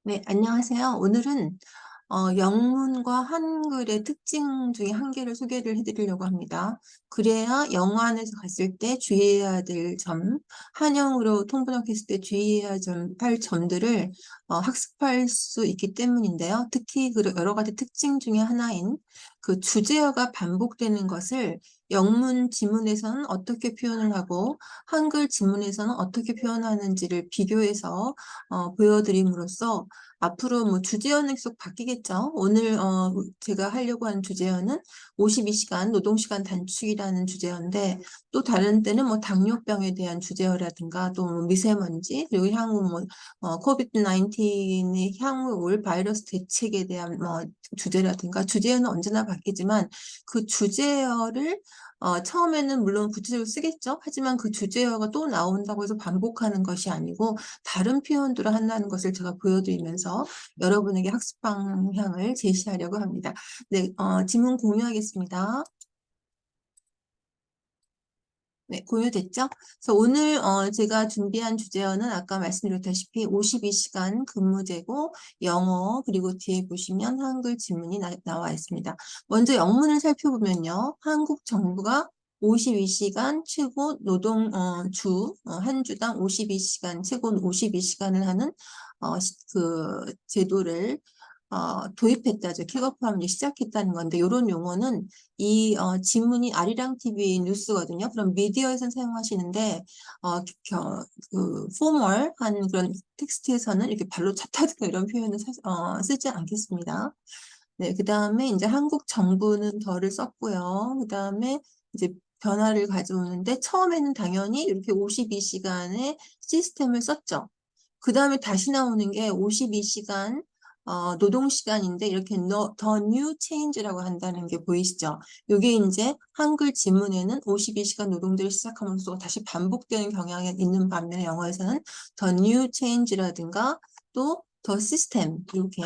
네, 안녕하세요. 오늘은 영문과 한글의 특징 중에 한 개를 소개를 해드리려고 합니다. 그래야 영어 안에서 갔을 때 주의해야 될 점, 한영어로 통번역했을 때 주의해야 할 점들을 학습할 수 있기 때문인데요. 특히 그 여러 가지 특징 중에 하나인 그 주제어가 반복되는 것을 영문 지문에서는 어떻게 표현을 하고 한글 지문에서는 어떻게 표현하는지를 비교해서 보여드림으로써 앞으로 뭐 주제어는 계속 바뀌겠죠. 오늘 제가 하려고 하는 주제어는 52시간 노동시간 단축이라는 주제어인데, 또 다른 때는 뭐 당뇨병에 대한 주제어라든가 또뭐 미세먼지, 그리고 향후 뭐 코비드 19의 향후 올 바이러스 대책에 대한 뭐 주제라든가, 주제어는 언제나 바뀌지만 그 주제어를 처음에는 물론 구체적으로 쓰겠죠. 하지만 그 주제어가 또 나온다고 해서 반복하는 것이 아니고 다른 표현들을 한다는 것을 제가 보여드리면서 여러분에게 학습 방향을 제시하려고 합니다. 네, 지문 공유하겠습니다. 네, 공유됐죠? 그래서 오늘 제가 준비한 주제어는 아까 말씀드렸다시피 52시간 근무제고 영어 그리고 뒤에 보시면 한글 지문이 나와 있습니다. 먼저 영문을 살펴보면요. 한국 정부가 52시간 최고 노동 한 주당 52시간 최고 52시간을 하는 그 제도를 도입했다죠. 킥오프하면 시작했다는 건데 이런 용어는 이 지문이 아리랑 TV 뉴스거든요. 그럼 미디어에서 사용하시는데 그 포멀한 그런 텍스트에서는 이렇게 발로 찼다든가 이런 표현을 쓰지 않겠습니다. 네, 그 다음에 이제 한국 정부는 덜을 썼고요. 그 다음에 이제 변화를 가져오는데 처음에는 당연히 이렇게 52시간의 시스템을 썼죠. 그 다음에 다시 나오는 게 52시간 노동시간인데 이렇게 the new change라고 한다는 게 보이시죠? 이게 이제 한글 지문에는 52시간 노동제를 시작하면서 다시 반복되는 경향이 있는 반면에 영어에서는 the new change라든가 또 더 시스템 이렇게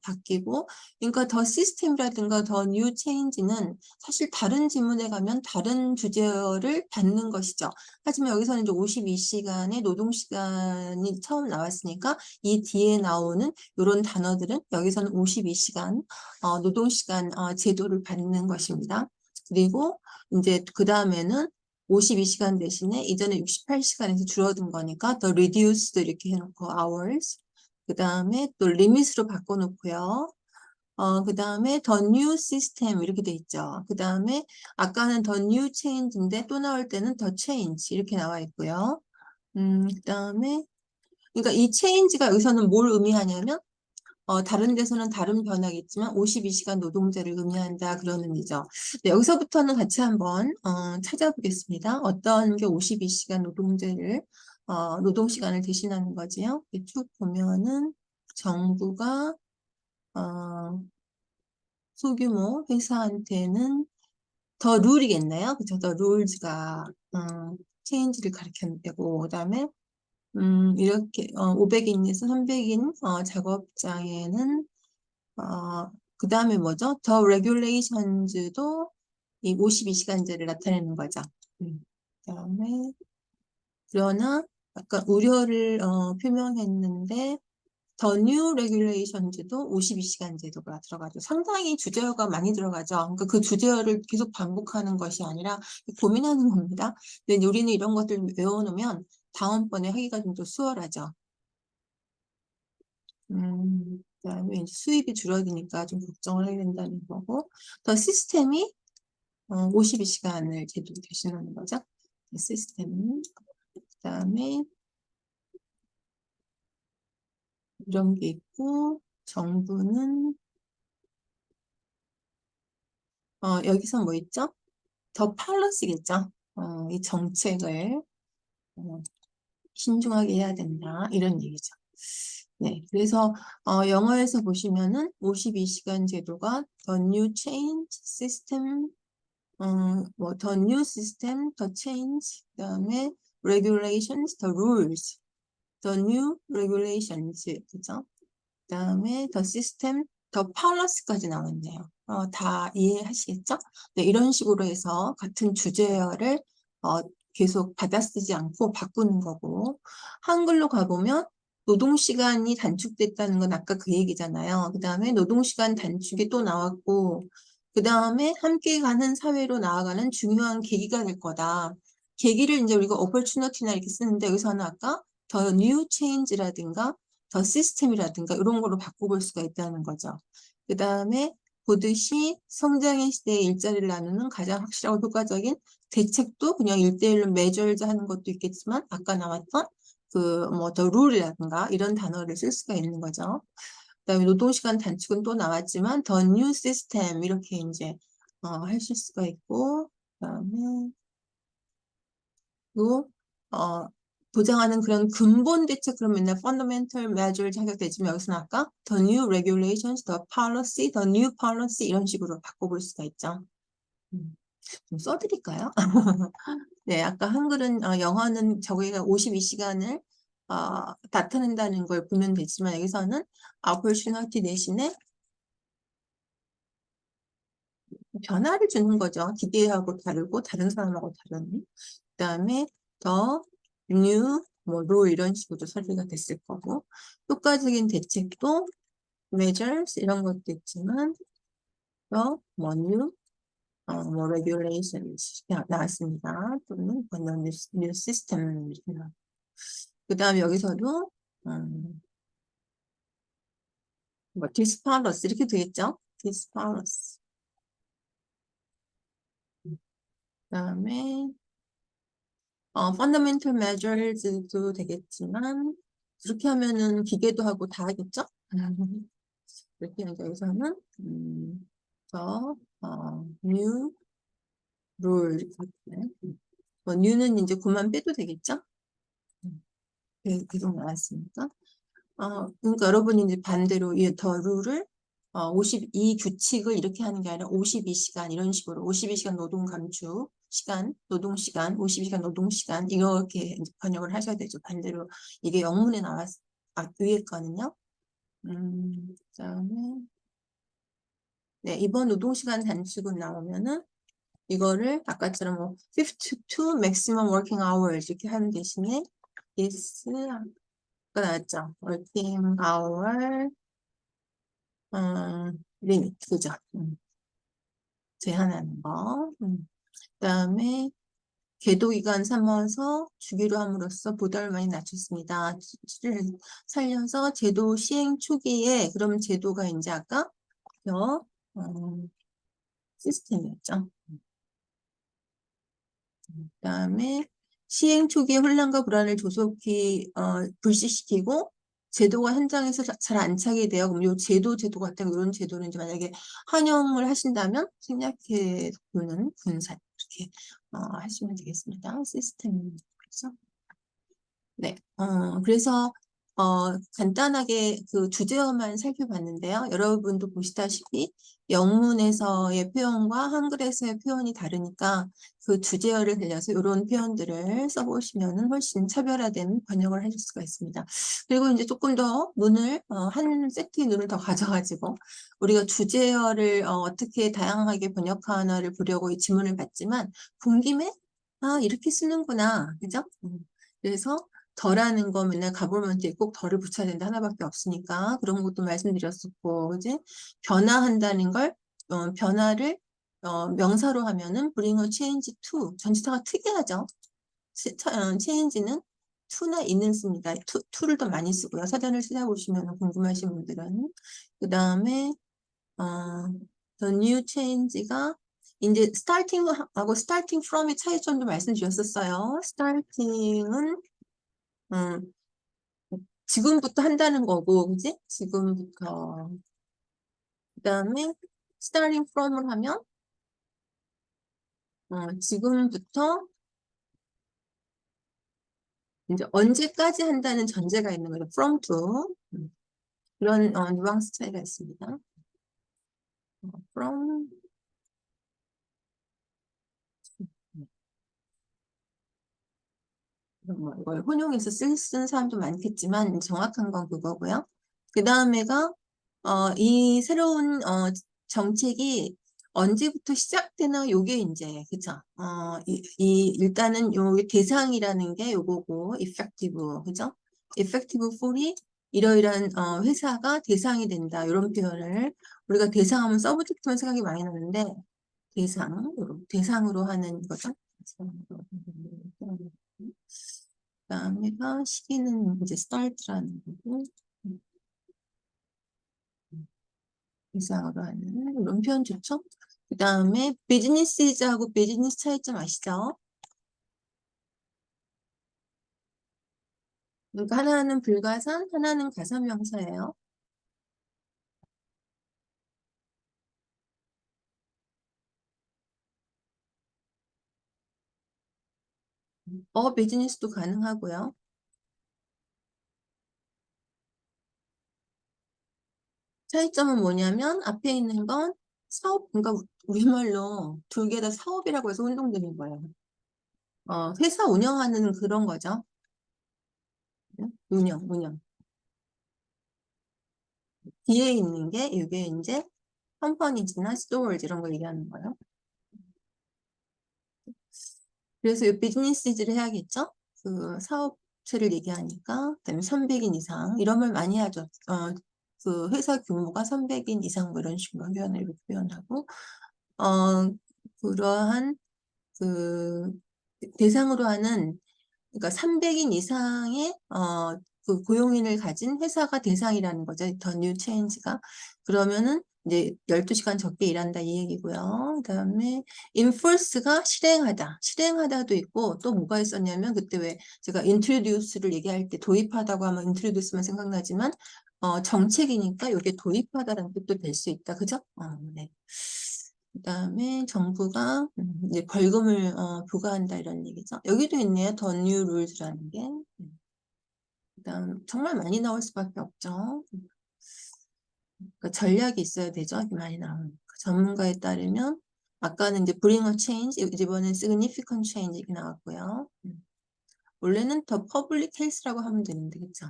바뀌고, 그러니까 더 시스템이라든가 더 뉴 체인지는 사실 다른 지문에 가면 다른 주제어를 받는 것이죠. 하지만 여기서는 이제 52시간의 노동시간이 처음 나왔으니까 이 뒤에 나오는 이런 단어들은 여기서는 52시간 노동시간 제도를 받는 것입니다. 그리고 이제 그 다음에는 52시간 대신에 이전에 68시간에서 줄어든 거니까 더 reduced 이렇게 해놓고 hours, 그 다음에 또 리밋으로 바꿔놓고요. 그 다음에 the new system 이렇게 돼 있죠. 그 다음에 아까는 the new change인데 또 나올 때는 the change 이렇게 나와 있고요. 그 다음에 그러니까 이 change가 여기서는 뭘 의미하냐면 다른 데서는 다른 변화겠지만 52시간 노동제를 의미한다 그러는 의미죠. 네, 여기서부터는 같이 한번 찾아보겠습니다. 어떤 게 52시간 노동제를 노동시간을 대신하는 거지요. 쭉 보면은 정부가 어, 소규모 회사한테는 더 룰이겠네요. 그죠? 더 룰즈가 체인지를 가리키는 때고, 그다음에 이렇게 500인에서 300인 작업장에는 그다음에 뭐죠? 더 레귤레이션즈도 이 52시간제를 나타내는 거죠. 그다음에 그러나 약간 우려를 표명했는데 더 뉴 레귤레이션즈도 52시간 제도가 들어가죠. 상당히 주제어가 많이 들어가죠. 그러니까 그 주제어를 계속 반복하는 것이 아니라 고민하는 겁니다. 근데 우리는 이런 것들 외워놓으면 다음번에 하기가 좀 더 수월하죠. 그다음에 이제 수입이 줄어드니까 좀 걱정을 해야 된다는 거고, 더 시스템이 52시간을 제도 대신하는 거죠. 시스템. 그다음에 이런 게 있고, 정부는 여기서 뭐 있죠? 더 팔러스겠죠. 이 정책을 어, 신중하게 해야 된다. 이런 얘기죠. 네, 그래서 영어에서 보시면은 52시간 제도가 the new change system, 뭐 the new system, the change, 그다음에 regulations, the rules, the new regulations, 그죠? 그다음에 the system, the policy까지 나왔네요. 다 이해하시겠죠? 네, 이런 식으로 해서 같은 주제어를 계속 받아쓰지 않고 바꾸는 거고, 한글로 가보면 노동시간이 단축됐다는 건 아까 그 얘기잖아요. 그 다음에 노동시간 단축이 또 나왔고, 그 다음에 함께 가는 사회로 나아가는 중요한 계기가 될 거다. 계기를 이제 우리가 opportunity나 이렇게 쓰는데 여기서는 아까 더 new change라든가 더 시스템이라든가 이런 걸로 바꿔볼 수가 있다는 거죠. 그 다음에 보듯이 성장의 시대에 일자리를 나누는 가장 확실하고 효과적인 대책도 그냥 1대1로 measures 하는 것도 있겠지만 아까 나왔던 더 룰이라든가 이런 단어를 쓸 수가 있는 거죠. 그다음에 노동시간 단축은 또 나왔지만 더 뉴 시스템 이렇게 이제 하실 수가 있고 그다음에 또 보장하는 그런 근본 대책 그러면 맨날 fundamental measure 자격되지만 여기서는 아까 the new regulations, the policy, the new policy 이런 식으로 바꿔볼 수가 있죠. 좀 써드릴까요? 네, 아까 한글은 영어는 저희가 52시간을 나타낸다는 걸 보면 되지만 여기서는 opportunity 대신에 변화를 주는 거죠. 기대하고 다르고 다른 사람하고 다른. 그다음에 더 new 로 이런 식으로 처리가 됐을 거고 효과적인 대책도 measures 이런 것도 있지만 더뭐 new regulations 나왔습니다. 또는 new system 그 다음에 여기서도 disparus 이렇게 되겠죠? disparus 그 다음에 fundamental measures도 되겠지만 그렇게 하면은 기계도 하고 다 하겠죠? 이렇게 하니까 여기서는 new rule 이렇게 할게요. new는 이제 그만 빼도 되겠죠? 계속 나왔으니까. 그러니까 여러분이 이제 반대로 이 더 룰을 52 규칙을 이렇게 하는 게 아니라 52시간 이런 식으로 52시간 노동 감축 시간, 노동 시간, 52시간 노동 시간 이렇게 이제 번역을 하셔야 되죠. 반대로 이게 영문에 위에 거는요. 그다음에 네, 이번 노동 시간 단축은 나오면은 이거를 아까처럼 뭐 52 maximum working hours 이렇게 하는 대신에 is 가 나왔죠. working hour 리미트 그죠? 제한하는 거. 그다음에 계도기간 삼아서 주기로 함으로써 부담을 많이 낮췄습니다. 살려서 제도 시행 초기에 그럼 제도가 이제 아까 시스템이었죠. 그다음에 시행 초기에 혼란과 불안을 조속히 불식시키고 제도가 현장에서 잘 안 차게 돼요. 그럼 이 제도 같은 이런 제도는 이제 만약에 환영을 하신다면 생략해 두는 분산 이렇게 하시면 되겠습니다. 시스템 그래서 네, 그래서 간단하게 그 주제어만 살펴봤는데요. 여러분도 보시다시피 영문에서의 표현과 한글에서의 표현이 다르니까 그 주제어를 들려서 이런 표현들을 써보시면 훨씬 차별화된 번역을 하실 수가 있습니다. 그리고 이제 조금 더 눈을 한 세트의 눈을 더 가져가지고 우리가 주제어를 어떻게 다양하게 번역하나를 보려고 이 지문을 봤지만 본 김에 이렇게 쓰는구나, 그죠? 그래서 덜하는 거 맨날 가보면 뒤에 꼭 덜을 붙여야 된다 하나밖에 없으니까 그런 것도 말씀드렸었고 그지 변화한다는 걸 변화를 명사로 하면은 bring a change to 전치사가 특이하죠. change는 to나 in을 씁니다. to를 더 많이 쓰고요. 사전을 찾아보시면 궁금하신 분들은 그 다음에 the new change가 이제 starting하고 starting from의 차이점도 말씀드렸었어요. starting은 지금부터 한다는 거고, 그지? 지금부터. 그 다음에 starting from을 하면, 지금부터 이제 언제까지 한다는 전제가 있는 거죠. from to. 그런 뉘앙스 차이가 있습니다. from 뭐 이걸 혼용해서 쓰는 사람도 많겠지만 정확한 건 그거고요. 그 다음에가 이 새로운 정책이 언제부터 시작되나 요게 이제 그죠? 일단은 요 대상이라는 게 요거고 effective 그죠? effective for이 이러이러한 회사가 대상이 된다. 이런 표현을 우리가 대상하면 서브젝트만 생각이 많이 나는데 대상으로 하는 거죠. 그다음에가 시기는 이제 start라는 거고 대상으로 하는 이런 표현 좋죠. 그다음에 비즈니스하고 비즈니스 차이점 아시죠? 그러니까 하나는 불가산, 하나는 가산명사예요. 비즈니스도 가능하고요. 차이점은 뭐냐면 앞에 있는 건 사업, 그러니까 우리말로 두 개 다 사업이라고 해서 혼동되는 거예요. 회사 운영하는 그런 거죠. 운영. 뒤에 있는 게 이게 이제 컴퍼니즈나 스토어즈 이런 걸 얘기하는 거예요. 그래서 이 비즈니스를 해야겠죠? 그 사업체를 얘기하니까 그다음에 300인 이상 이런 말 많이 하죠. 그 회사 규모가 300인 이상 뭐 이런 식으로 표현을 이렇게 표현하고 그러한 그 대상으로 하는 그러니까 300인 이상의 그 고용인을 가진 회사가 대상이라는 거죠. 더 뉴 체인지가. 그러면은 이제 12시간 적게 일한다 이 얘기고요. 그다음에 enforce가 실행하다. 실행하다도 있고 또 뭐가 있었냐면 그때 왜 제가 introduce를 얘기할 때 도입하다고 하면 introduce만 생각나지만 정책이니까 이게 도입하다라는 뜻도 될 수 있다. 그죠? 네. 그다음에 정부가 이제 벌금을 부과한다 이런 얘기죠. 여기도 있네요. 더 뉴 룰즈라는 게. 그다음 정말 많이 나올 수밖에 없죠. 그러니까 전략이 있어야 되죠. 이렇게 많이 나오니까. 전문가에 따르면 아까는 이제 bring a change, 이번엔 significant change 이렇게 나왔고요. 원래는 더 public health라고 하면 되는데 그렇죠.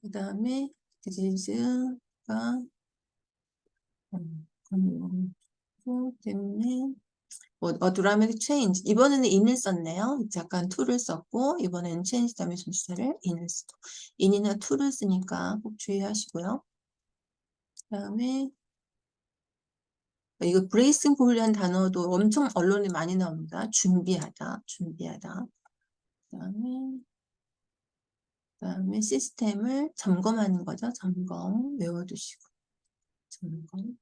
그다음에 disease가 때문에 드라마틱 체인지 이번에는 in을 썼네요. 잠깐 to를 썼고 이번에는 change 다음에 순서를 in을 쓰고 in이나 to를 쓰니까 꼭 주의하시고요. 그다음에 이거 bracing for이라는 단어도 엄청 언론에 많이 나옵니다. 준비하다. 그다음에 시스템을 점검하는 거죠. 점검 외워두시고 점검.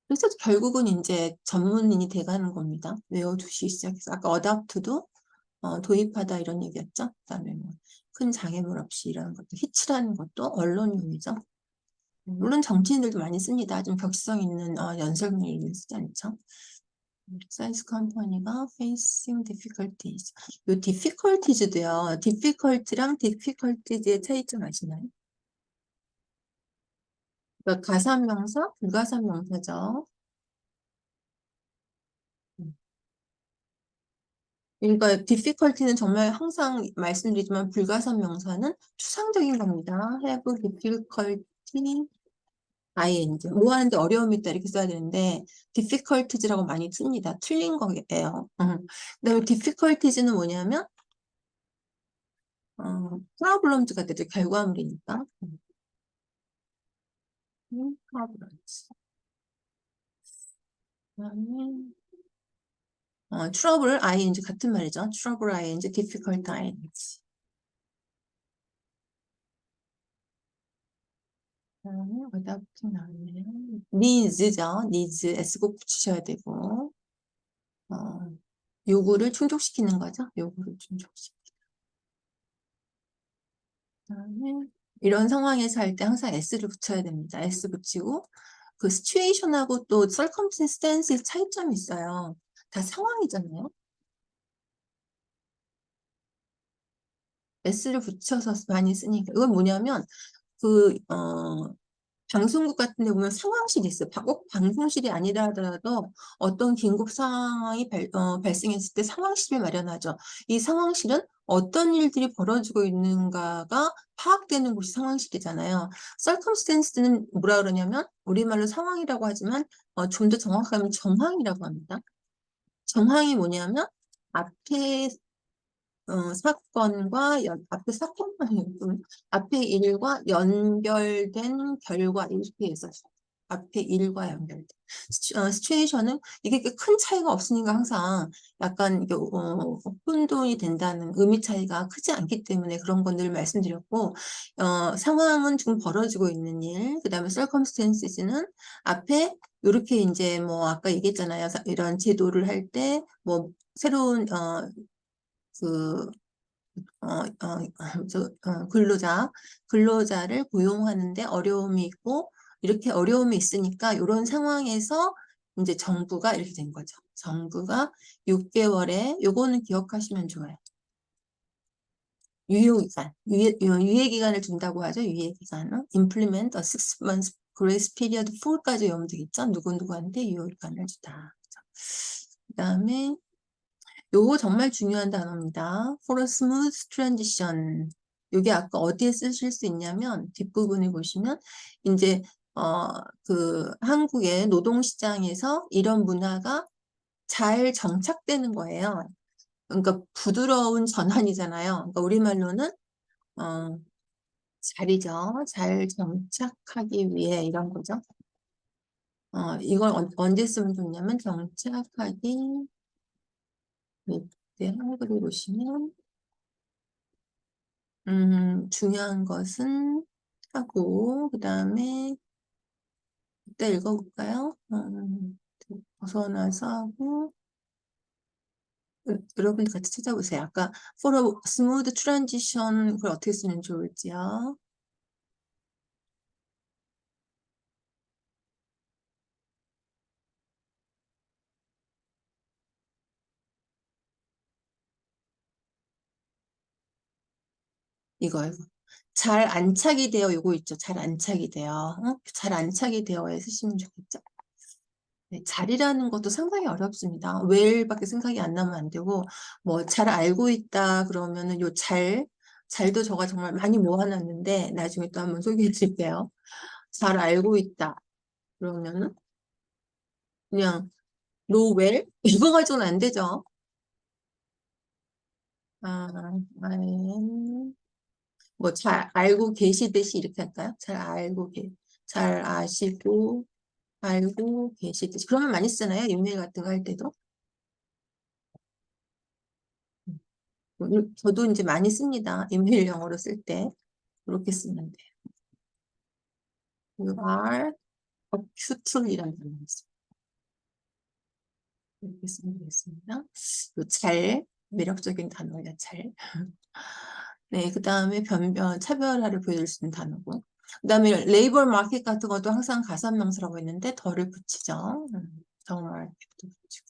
그래서 결국은 이제 전문인이 돼가는 겁니다. 외워두시기 시작해서 아까 adapt도 도입하다 이런 얘기였죠. 그다음에 뭐 큰 장애물 없이 이런 것도 히치라는 것도 언론용이죠. 물론 정치인들도 많이 씁니다. 좀 격성 있는 연설문을 쓰지 않죠. 사이즈 컴퍼니가 facing difficulties. 이 difficulties도요. difficult랑 difficulties의 차이점 아시나요? 그러니까 가산명사, 불가산명사죠. 그러니까 difficulty는 정말 항상 말씀드리지만 불가산 명사는 추상적인 겁니다. have difficulty, ing. 뭐 하는데 어려움이 있다 이렇게 써야 되는데 difficulties라고 많이 씁니다. 틀린 거예요. 그다음에 difficulties는 뭐냐면 problems가 되죠. 결과물이니까. problems. 그다음에 trouble, ing 같은 말이죠. trouble, ing, difficult, ing. 어답팅 나왔네요. needs죠. needs, s 꼭 붙이셔야 되고 요구를 충족시키는 거죠. 요구를 충족시키는. 그다음에 이런 상황에서 할 때 항상 s를 붙여야 됩니다. s 붙이고 그 situation하고 또 circumstance의 차이점이 있어요. 다 상황이잖아요. s를 붙여서 많이 쓰니까 이건 뭐냐면 그 방송국 같은 데 보면 상황실이 있어요. 꼭 방송실이 아니라 하더라도 어떤 긴급 상황이 발생했을 때 상황실을 마련하죠. 이 상황실은 어떤 일들이 벌어지고 있는가가 파악되는 곳이 상황실이잖아요. circumstance는 뭐라 그러냐면 우리말로 상황이라고 하지만 좀 더 정확하면 정황이라고 합니다. 정황이 뭐냐면 앞에 사건과 앞에 사건만 앞에 일과 연결된 결과 이렇게 해서 앞에 일과 연결된 시츄에이션은 이게 큰 차이가 없으니까 항상 약간 이게 혼돈이 된다는 의미 차이가 크지 않기 때문에 그런 건 늘 말씀드렸고 상황은 지금 벌어지고 있는 일 그다음에 circumstances는 앞에 이렇게 이제 뭐 아까 얘기했잖아요. 이런 제도를 할 때 뭐 새로운 그, 근로자를 고용하는데 어려움이 있고, 이렇게 어려움이 있으니까 이런 상황에서 이제 정부가 이렇게 된 거죠. 정부가 6개월에, 요거는 기억하시면 좋아요. 유효기간, 유예기간을 준다고 하죠. 유예기간은. implement a 6 months grace period for까지 외우면 되겠죠. 누구누구한테 유효기간을 주다. 그 다음에 요거 정말 중요한 단어입니다. For a smooth transition. 요게 아까 어디에 쓰실 수 있냐면 뒷부분에 보시면 이제 한국의 노동시장에서 이런 문화가 잘 정착되는 거예요. 그러니까 부드러운 전환이잖아요. 그러니까 우리말로는 어, 잘이죠. 잘 정착하기 위해 이런 거죠. 이걸 언제 쓰면 좋냐면 정착하기 네, 한글을 보시면 중요한 것은 하고, 그 다음에, 이따 읽어볼까요? 벗어나서 하고, 여러분 같이 찾아보세요. 아까 for a smooth transition, 그걸 어떻게 쓰면 좋을지요? 이거. 잘 안착이 되어, 이거 있죠. 잘 안착이 되어. 잘 안착이 되어에 쓰시면 좋겠죠. 네, 잘이라는 것도 상당히 어렵습니다. well밖에 생각이 안 나면 안 되고, 뭐, 잘 알고 있다 그러면은 잘도 저가 정말 많이 모아놨는데, 나중에 또 한번 소개해 드릴게요. 잘 알고 있다. 그러면은, 그냥, know well? 이거 가지고는 안 되죠. 아, 뭐, 잘 알고 계시듯이 이렇게 할까요? 잘 아시고, 알고 계시듯이. 그러면 많이 쓰잖아요. 이메일 같은 거 할 때도. 저도 이제 많이 씁니다. 이메일 영어로 쓸 때. 그렇게 쓰면 돼요. You are acutely라는 단어가 있어요. 이렇게 쓰면 되겠습니다. 매력적인 단어예요, 잘. 네, 그 다음에 차별화를 보여줄 수 있는 단어고. 그 다음에 레이버 마켓 같은 것도 항상 가산명사라고 했는데 덜을 붙이죠. 정말 붙이고.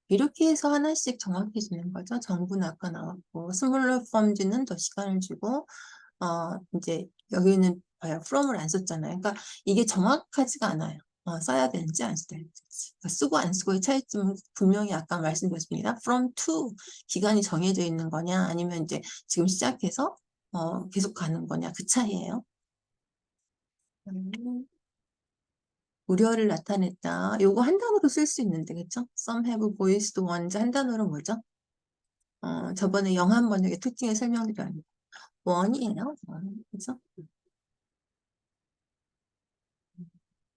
이렇게 해서 하나씩 정확해지는 거죠. 정부는 아까 나왔고, 스몰러 펌즈는 더 시간을 주고, 이제 여기는 from을 안 썼잖아요. 그러니까 이게 정확하지가 않아요. 써야 되는지 안 써야 되는지. 그러니까 쓰고 안 쓰고의 차이점은 분명히 아까 말씀드렸습니다. from to 기간이 정해져 있는 거냐 아니면 이제 지금 시작해서 계속 가는 거냐 그 차이예요. 우려를 나타냈다. 요거 한 단어로 쓸 수 있는데 그쵸? Some have voiced one's 한 단어로 뭐죠? 저번에 영한 번역의 특징을 설명드렸는데 원이에요. 원, 그죠?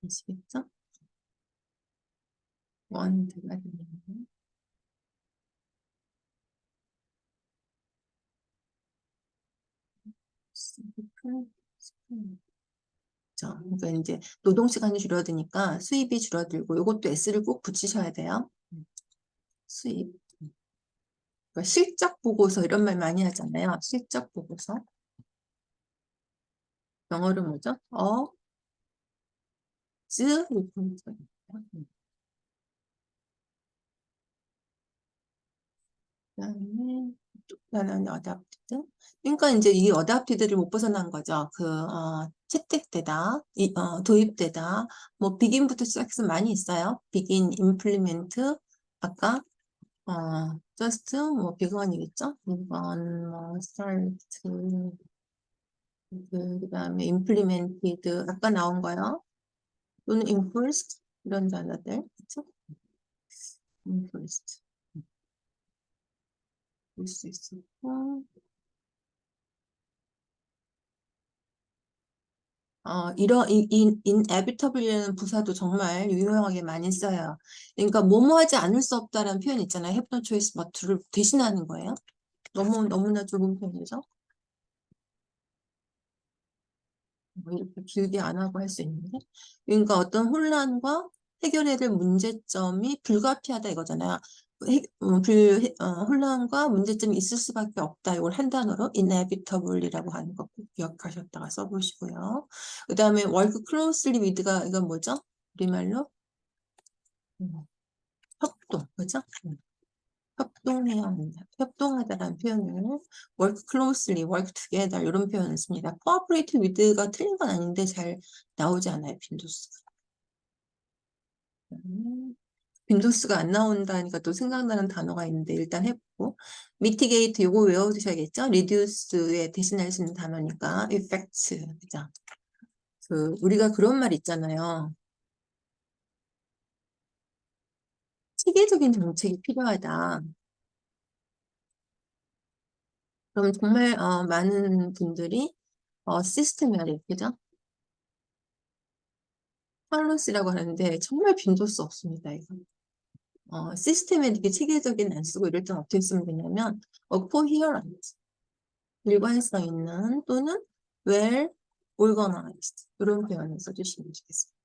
아시겠죠? 원드가 되네요. 그러니까 이제 노동 시간이 줄어드니까 수입이 줄어들고 이것도 S를 꼭 붙이셔야 돼요. 수입. 그러니까 실적 보고서 이런 말 많이 하잖아요. 실적 보고서. 영어로 뭐죠? 즈 이렇게 하죠. 그다음에 나는 어답티드. 그러니까 이제 이 어답티드를 못 벗어난 거죠. 채택되다, 도입되다. 뭐 비긴부터 시작해서 많이 있어요. 비긴, 임플리멘트. 아까 just 뭐 비건이겠죠. 비건, 뭐 start, 그다음에 implemented 아까 나온 거요. 또는 enforced 이런 단어들, 그렇죠? enforced. 볼 수 있었고, inevitable이라는 부사도 정말 유용하게 많이 써요. 그러니까 뭐뭐 하지 않을 수 없다라는 표현 있잖아요. have no choice but를 대신하는 거예요. 너무나 좋은 표현이죠. 뭐 이렇게 길게 안 하고 할 수 있는데. 그러니까 어떤 혼란과 해결해야 될 문제점이 불가피하다 이거잖아요. 혼란과 문제점이 있을 수밖에 없다. 이걸 한 단어로 inevitable이라고 하는 거 꼭 기억하셨다가 써보시고요. 그 다음에 work closely with가 이건 뭐죠? 우리말로 음, 협동, 그죠? 협동해야 한다. 협동하다라는 표현을 work closely, work together 이런 표현을 씁니다. cooperate with가 틀린 건 아닌데 잘 나오지 않아요, 빈도수가. 빈도수가 안 나온다니까 또 생각나는 단어가 있는데 일단 해보고 mitigate 요거 외워두셔야겠죠? reduce에 대신할 수 있는 단어니까 effect, 그죠? 우리가 그런 말 있잖아요. 체계적인 정책이 필요하다. 그럼 정말 많은 분들이 시스템이래, 그죠? 팔로스라고 하는데 정말 빈도수 없습니다, 이거. 시스템에 이렇게 체계적인 안 쓰고 이럴 땐 어떻게 쓰면 되냐면 coherent, 일관성 있는 또는 well organized 이런 표현을 써주시면 좋겠습니다.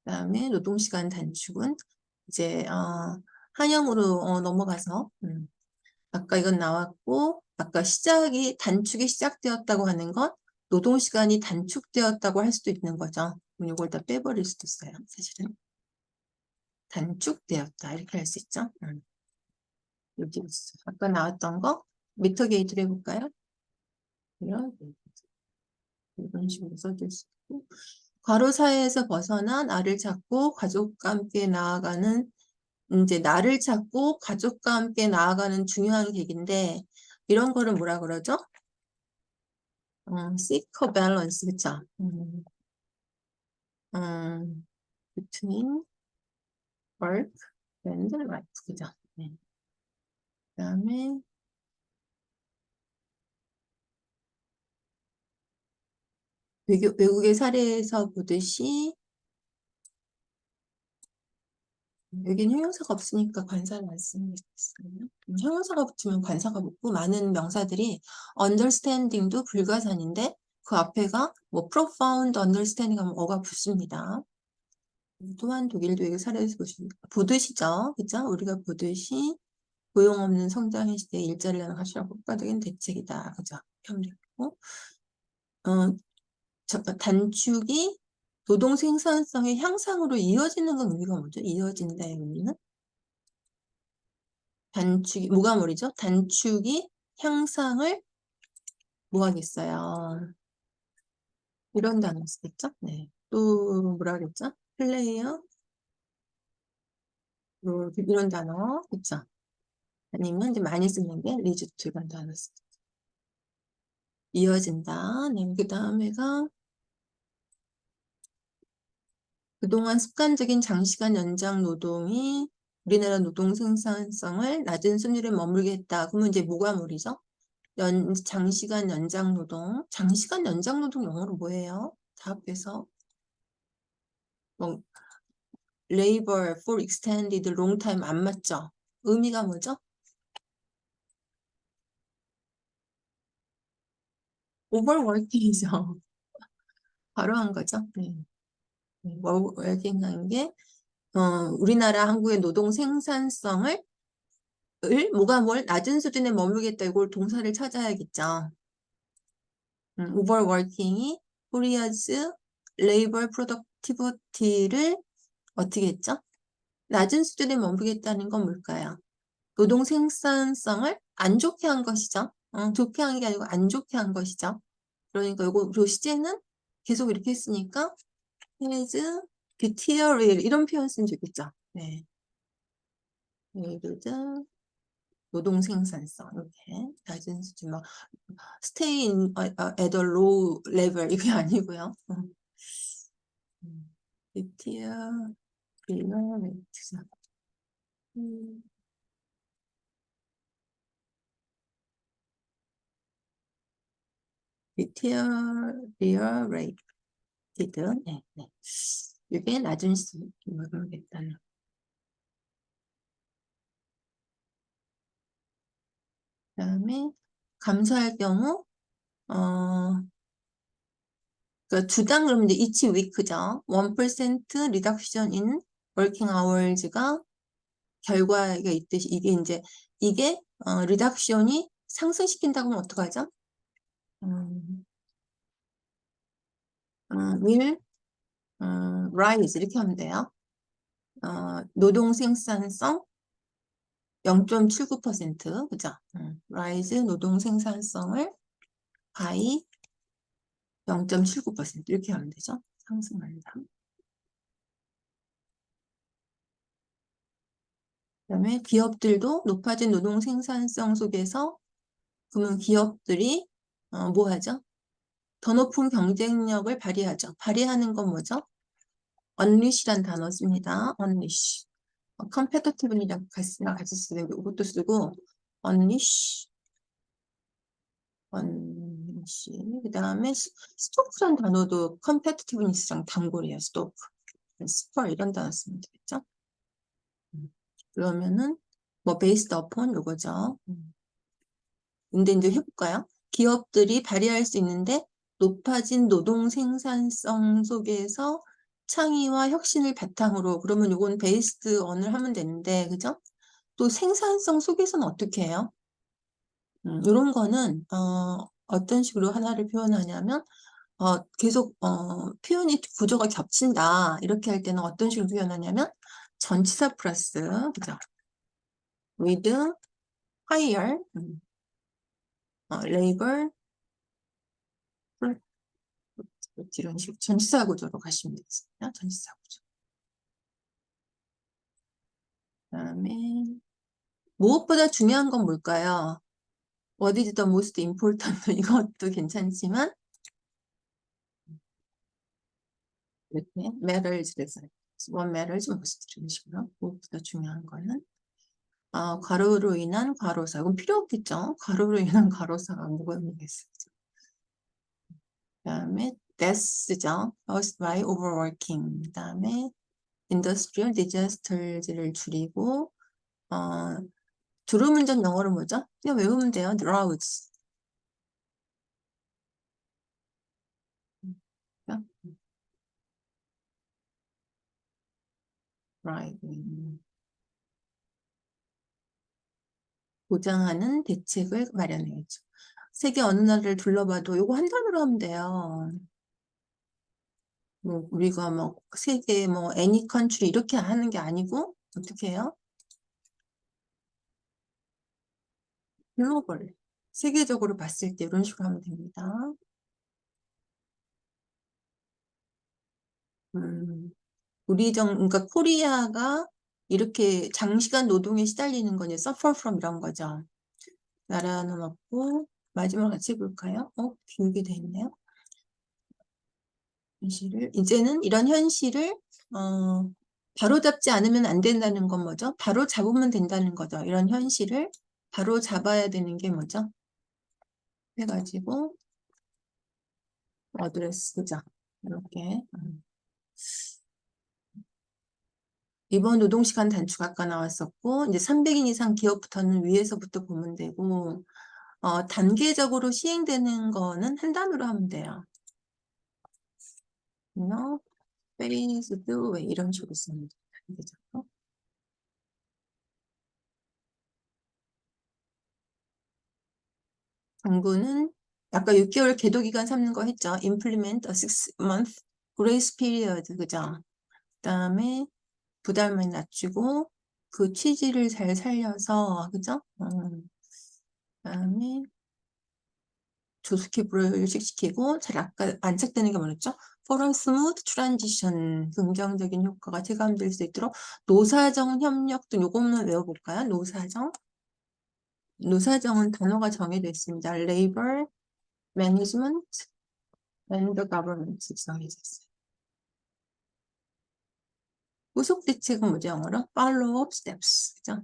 그다음에 노동시간 단축은 이제 한영으로 넘어가서 아까 이건 나왔고 아까 단축이 시작되었다고 하는 건 노동시간이 단축되었다고 할 수도 있는 거죠. 이걸 다 빼버릴 수도 있어요. 사실은 단축되었다 이렇게 할 수 있죠. 여기 있어. 아까 나왔던 거 미터 게이트를 해볼까요? 이런 식으로 써줄 수 있고 괄호 사이에서 벗어나 나를 찾고 가족과 함께 나아가는 이제 나를 찾고 가족과 함께 나아가는 중요한 계기인데 이런 거를 뭐라 그러죠? seek a balance, 그쵸? between work and life, 그죠? 네. 그다음에 외국의 사례에서 보듯이 여기는 형용사가 없으니까 관사를 안 쓰는 게 있어요. 형용사가 붙으면 관사가 붙고 많은 명사들이 understanding도 불가산인데 그 앞에가 뭐 profound understanding 하면 어가 붙습니다. 또한 독일도 이거 사례에서 보듯이죠. 그죠? 우리가 보듯이 고용없는 성장의 시대에 일자리를 하는 가치가 국가적인 대책이다. 그죠? 협력고 단축이 노동 생산성의 향상으로 이어지는 건 의미가 뭐죠? 이어진다의 의미는? 뭐가 뭐리죠? 단축이 향상을 뭐 하겠어요? 이런 단어 쓰겠죠? 네. 또 뭐라 그랬죠? 플레이어? 이런 단어, 그쵸? 아니면 이제 많이 쓰는 게 리즈트 이런 단어 쓰겠죠. 이어진다. 네. 그 다음에가 그동안 습관적인 장시간 연장 노동이 우리나라 노동 생산성을 낮은 수준에 머물게 했다. 그러면 이제 뭐가 무리죠? 장시간 연장 노동. 장시간 연장 노동 영어로 뭐예요? 다 합해서 뭐 labor for extended long time 안 맞죠? 의미가 뭐죠? overworking이죠. 바로 한 거죠. 네. overworking 한 게 우리나라 한국의 노동 생산성을 뭐가 낮은 수준에 머물겠다. 이걸 동사를 찾아야겠죠. overworking이 Korea's labor productivity를 어떻게 했죠? 낮은 수준에 머물겠다는 건 뭘까요? 노동 생산성을 안 좋게 한 것이죠. 좋게 한 게 아니고 안 좋게 한 것이죠. 그러니까 요 시제는 계속 이렇게 했으니까 has deteriorated 이런 표현 쓰면 좋겠죠. 네. 예를 노동 생산성 이렇게 낮은 수준 막 stay at a low level 이게 아니고요. deteriorated deteriorated. 네, 네. 이게 낮은 수준을 모르겠다는. 그다음에 감소할 경우 그러니까 주당 그러면 이제 each week죠. 1% reduction in working hours가 결과가 있듯이 이게 리덕션이 상승시킨다고 하면 어떡하죠? 음, will rise 이렇게 하면 돼요. 노동 생산성 0.79% 그죠? rise 노동 생산성을 by 0.79% 이렇게 하면 되죠. 상승한다. 그다음에 기업들도 높아진 노동 생산성 속에서 그러면 기업들이 뭐 하죠? 더 높은 경쟁력을 발휘하죠. 발휘하는 건 뭐죠? unleash란 단어 씁니다. unleash. competitive이랑 같이 쓰는 게 이것도 쓰고 unleash, unleash. 그 다음에 stoke란 단어도 competitiveness랑 단골이에요. stoke, spur 이런 단어 쓰면 되겠죠. 그러면은 뭐 based upon 요거죠. 근데 이제 해볼까요? 기업들이 발휘할 수 있는데 높아진 노동 생산성 속에서 창의와 혁신을 바탕으로 그러면 요건 베이스드 언을 하면 되는데 그죠? 또 생산성 속에서는 어떻게 해요? 이런 거는 어떤 식으로 하나를 표현하냐면 계속 표현이 구조가 겹친다 이렇게 할 때는 어떤 식으로 표현하냐면 전치사 플러스 그죠? with higher labor 이런 식으로 전치사 구조로 가시면 되겠습니다. 전치사 구조. 그다음에 무엇보다 중요한 건 뭘까요? What is the most important? 이것도 괜찮지만 이렇게 matters 그래서 what matters most 이런 식으로 무엇보다 중요한 거는 괄호로 인한 괄호사. 이건 필요 없겠죠? 괄호로 인한 괄호사가 뭐가 의미겠어요? 그다음에 death죠. caused by overworking. 그다음에 industrial disasters를 줄이고 졸음운전 영어로 뭐죠? 그냥 외우면 돼요. drowse. driving. 보장하는 대책을 마련해야죠. 세계 어느 나라를 둘러봐도 이거 한 단어로 하면 돼요. 뭐 우리가 뭐 세계 뭐 any country 이렇게 하는 게 아니고 어떻게 해요? 글로벌. 세계적으로 봤을 때 이런 식으로 하면 됩니다. 그러니까 코리아가 이렇게 장시간 노동에 시달리는 거는 suffer from 이런 거죠. 나라는 없고 마지막 같이 해볼까요? 길게 돼 있네요. 이제는 이런 현실을 바로 잡지 않으면 안 된다는 건 뭐죠? 바로 잡으면 된다는 거죠. 이런 현실을 바로 잡아야 되는 게 뭐죠? 해가지고 어드레스죠. 이렇게 이번 노동시간 단축 아까 나왔었고 이제 300인 이상 기업부터는 위에서부터 보면 되고 단계적으로 시행되는 거는 한 단어로 하면 돼요. phased way 이런 식으로 쓰면 돼요. 정부는 아까 6개월 계도 기간 삼는 거 했죠. implement a 6-month grace period 그죠? 그다음에 부담을 낮추고 그 취지를 잘 살려서 그죠? 그다음에 조속히 불식시키고 잘 아까 안착되는 게 뭐였죠? For a smooth transition 긍정적인 효과가 체감될 수 있도록 노사정 협력 등 요거는 외워볼까요? 노사정은 단어가 정해져 있습니다. Labor, Management, and the Government 정해져 있어요. 후속 대책은 뭐죠? 영어로? Follow up steps. 그죠?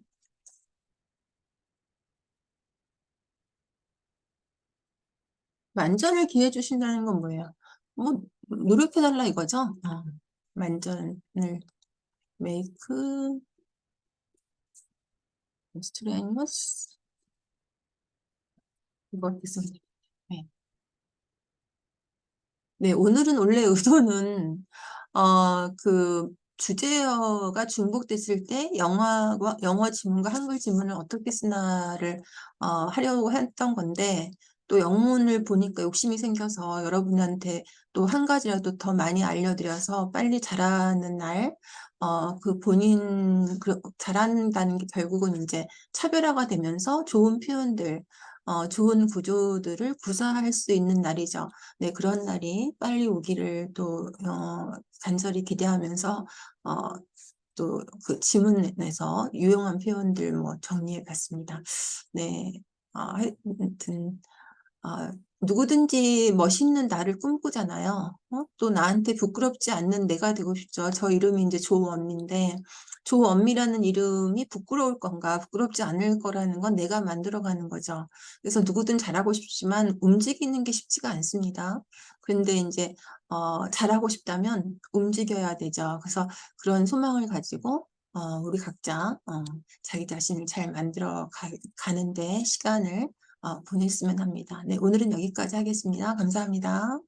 만전을 기해 주신다는 건 뭐예요? 뭐 노력해달라 이거죠? 만전을 make strenuous 이거 있습니다. 네. 네, 오늘은 원래 의도는 그 주제어가 중복됐을 때 영어 지문과 한글 지문을 어떻게 쓰나를 하려고 했던 건데 또 영문을 보니까 욕심이 생겨서 여러분한테 또 한 가지라도 더 많이 알려드려서 빨리 잘하는 날 그 본인 잘한다는 게 결국은 이제 차별화가 되면서 좋은 표현들 좋은 구조들을 구사할 수 있는 날이죠. 네, 그런 날이 빨리 오기를 또 간절히 기대하면서 또 그 지문에서 유용한 표현들 뭐 정리해 봤습니다. 네, 하여튼 누구든지 멋있는 나를 꿈꾸잖아요. 또 나한테 부끄럽지 않는 내가 되고 싶죠. 저 이름이 이제 조원미인데 조원미라는 이름이 부끄러울 건가 부끄럽지 않을 거라는 건 내가 만들어가는 거죠. 그래서 누구든 잘하고 싶지만 움직이는 게 쉽지가 않습니다. 그런데 이제 잘하고 싶다면 움직여야 되죠. 그래서 그런 소망을 가지고 우리 각자 자기 자신을 잘 만들어 가는데 시간을 보냈으면 합니다. 네, 오늘은 여기까지 하겠습니다. 감사합니다.